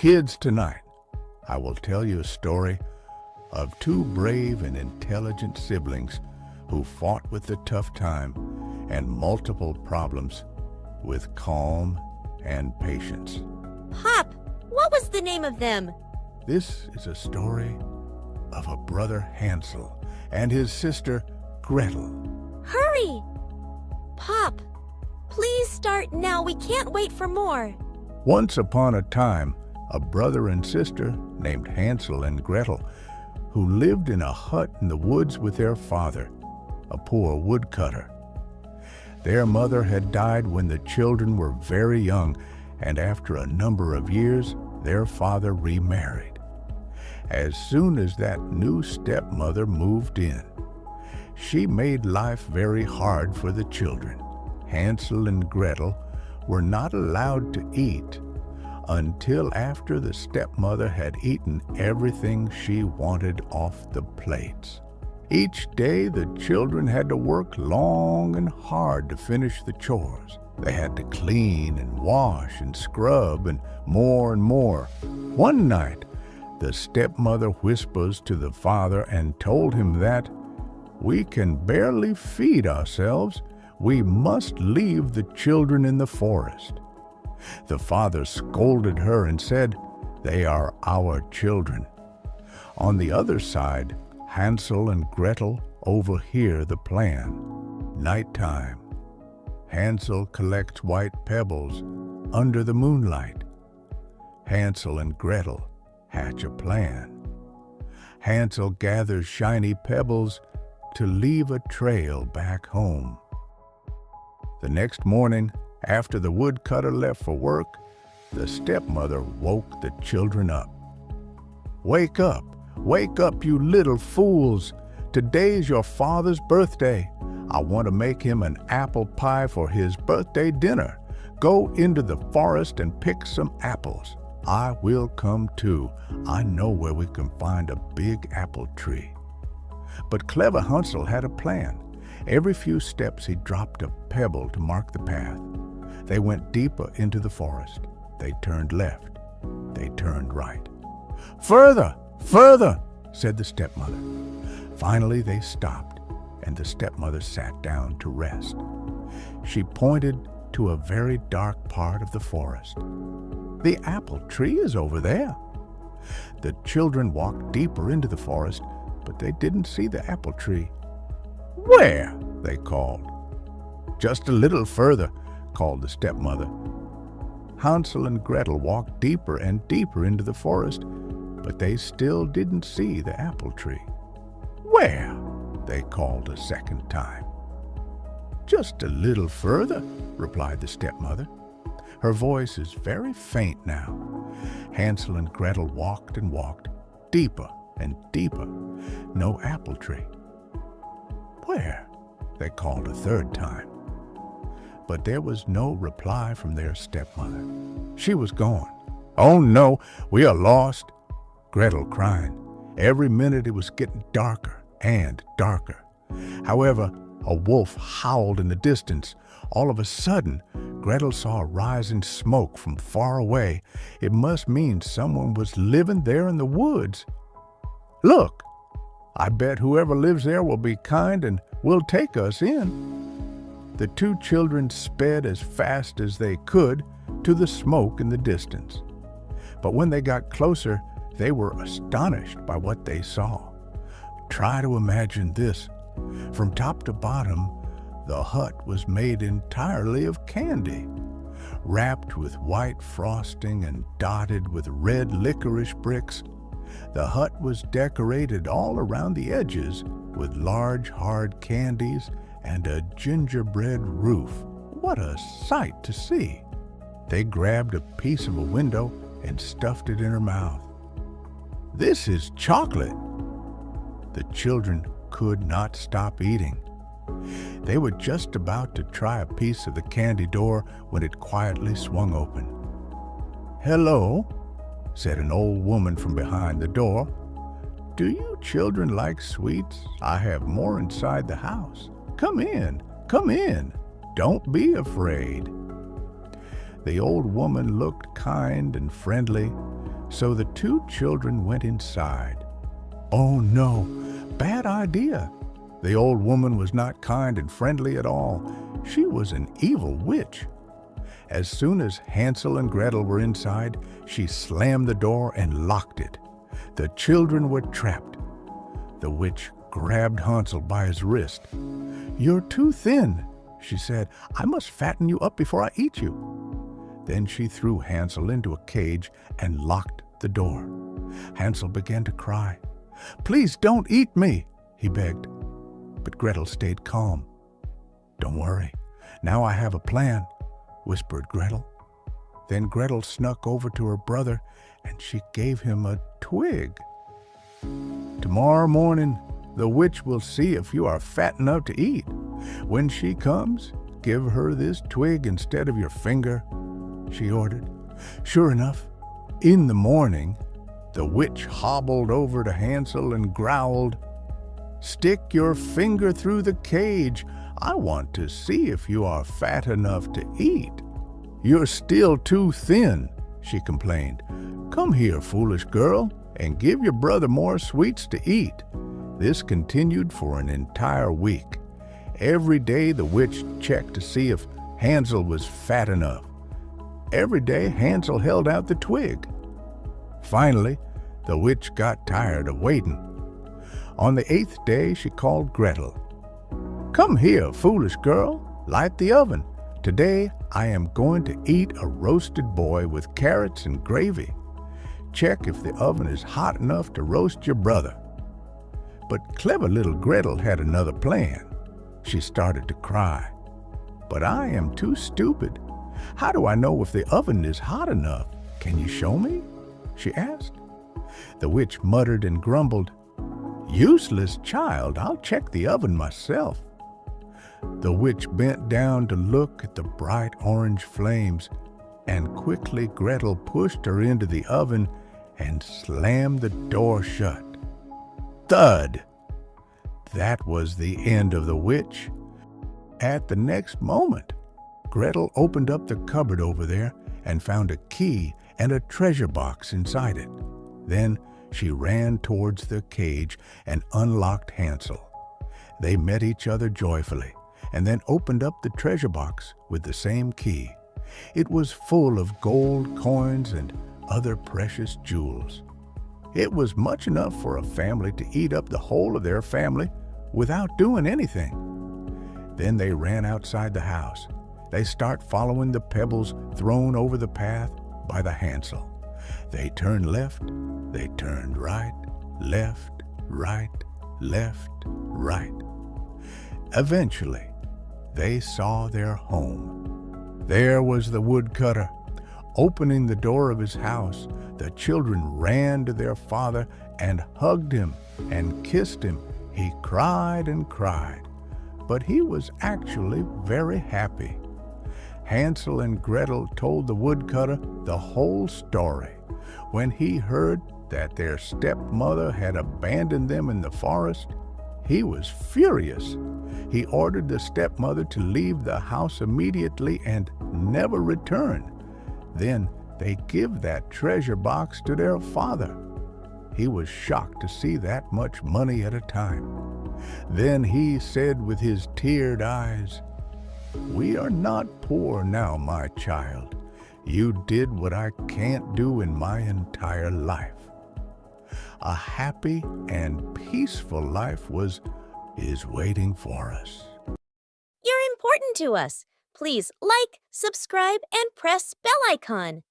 Kids, tonight I will tell you a story of two brave and intelligent siblings who fought with the tough time and multiple problems with calm and patience. Pop, what was the name of them? This is a story of a brother Hansel and his sister Gretel. Hurry! Pop, please start now. We can't wait for more. Once upon a time, a brother and sister named Hansel and Gretel, who lived in a hut in the woods with their father, a poor woodcutter. Their mother had died when the children were very young, and after a number of years, their father remarried. As soon as that new stepmother moved in, she made life very hard for the children. Hansel and Gretel were not allowed to eat until after the stepmother had eaten everything she wanted off the plates. Each day the children had to work long and hard to finish the chores. They had to clean and wash and scrub and more and more. One night, the stepmother whispers to the father and told him that, "We can barely feed ourselves. We must leave the children in the forest." The father scolded her and said, "They are our children." On the other side, Hansel and Gretel overhear the plan. Nighttime. Hansel collects white pebbles under the moonlight. Hansel and Gretel hatch a plan. Hansel gathers shiny pebbles to leave a trail back home. The next morning, after the woodcutter left for work, the stepmother woke the children up. Wake up, you little fools. Today's your father's birthday. I want to make him an apple pie for his birthday dinner. Go into the forest and pick some apples. I will come too. I know where we can find a big apple tree." But clever Hansel had a plan. Every few steps he dropped a pebble to mark the path. They went deeper into the forest. They turned left. They turned right. "Further! Further!" said the stepmother. Finally they stopped, and the stepmother sat down to rest. She pointed to a very dark part of the forest. "The apple tree is over there." The children walked deeper into the forest, but they didn't see the apple tree. "Where?" they called. "Just a little further," called the stepmother. Hansel and Gretel walked deeper and deeper into the forest, but they still didn't see the apple tree. "Where?" they called a second time. "Just a little further," replied the stepmother. Her voice is very faint now. Hansel and Gretel walked and walked, deeper and deeper. No apple tree. "Where?" they called a third time. But there was no reply from their stepmother. She was gone. "Oh no, we are lost," Gretel cried. Every minute it was getting darker and darker. However, a wolf howled in the distance. All of a sudden, Gretel saw rising smoke from far away. It must mean someone was living there in the woods. "Look, I bet whoever lives there will be kind and will take us in." The two children sped as fast as they could to the smoke in the distance. But when they got closer, they were astonished by what they saw. Try to imagine this. From top to bottom, the hut was made entirely of candy, wrapped with white frosting and dotted with red licorice bricks. The hut was decorated all around the edges with large hard candies and a gingerbread roof. What a sight to see! They grabbed a piece of a window and stuffed it in her mouth. "This is chocolate!" The children could not stop eating. They were just about to try a piece of the candy door when it quietly swung open. "Hello," said an old woman from behind the door. "Do you children like sweets? I have more inside the house. Come in, come in. Don't be afraid." The old woman looked kind and friendly, So the two children went inside. Oh no, bad idea. The old woman was not kind and friendly at all. She was an evil witch. As soon as Hansel and Gretel were inside, she slammed the door and locked it. The children were trapped. The witch grabbed Hansel by his wrist. "You're too thin," she said. "I must fatten you up before I eat you." Then she threw Hansel into a cage and locked the door. Hansel began to cry. "Please don't eat me," he begged. But Gretel stayed calm. "Don't worry, now I have a plan," whispered Gretel. Then Gretel snuck over to her brother and she gave him a twig. "Tomorrow morning, the witch will see if you are fat enough to eat. When she comes, give her this twig instead of your finger," she ordered. Sure enough, in the morning, the witch hobbled over to Hansel and growled, "Stick your finger through the cage. I want to see if you are fat enough to eat." "You're still too thin," she complained. "Come here, foolish girl, and give your brother more sweets to eat." This continued for an entire week. Every day the witch checked to see if Hansel was fat enough. Every day Hansel held out the twig. Finally, the witch got tired of waiting. On the 8th day, she called Gretel. "Come here, foolish girl, light the oven. Today I am going to eat a roasted boy with carrots and gravy. Check if the oven is hot enough to roast your brother." But clever little Gretel had another plan. She started to cry. "But I am too stupid. How do I know if the oven is hot enough? Can you show me?" she asked. The witch muttered and grumbled, "Useless child, I'll check the oven myself." The witch bent down to look at the bright orange flames, and quickly Gretel pushed her into the oven and slammed the door shut. Thud! That was the end of the witch. At the next moment, Gretel opened up the cupboard over there and found a key and a treasure box inside it. Then she ran towards the cage and unlocked Hansel. They met each other joyfully and then opened up the treasure box with the same key. It was full of gold coins and other precious jewels. It was much enough for a family to eat up the whole of their family without doing anything. Then they ran outside the house. They start following the pebbles thrown over the path by the Hansel. They turned left, they turned right, left, right, left, right. Eventually, they saw their home. There was the woodcutter. Opening the door of his house, the children ran to their father and hugged him and kissed him. He cried and cried, but he was actually very happy. Hansel and Gretel told the woodcutter the whole story. When he heard that their stepmother had abandoned them in the forest, he was furious. He ordered the stepmother to leave the house immediately and never return. Then they give that treasure box to their father. He was shocked to see that much money at a time. Then he said with his teared eyes, "We are not poor now, my child. You did what I can't do in my entire life." A happy and peaceful life is waiting for us. You're important to us. Please like, subscribe, and press bell icon.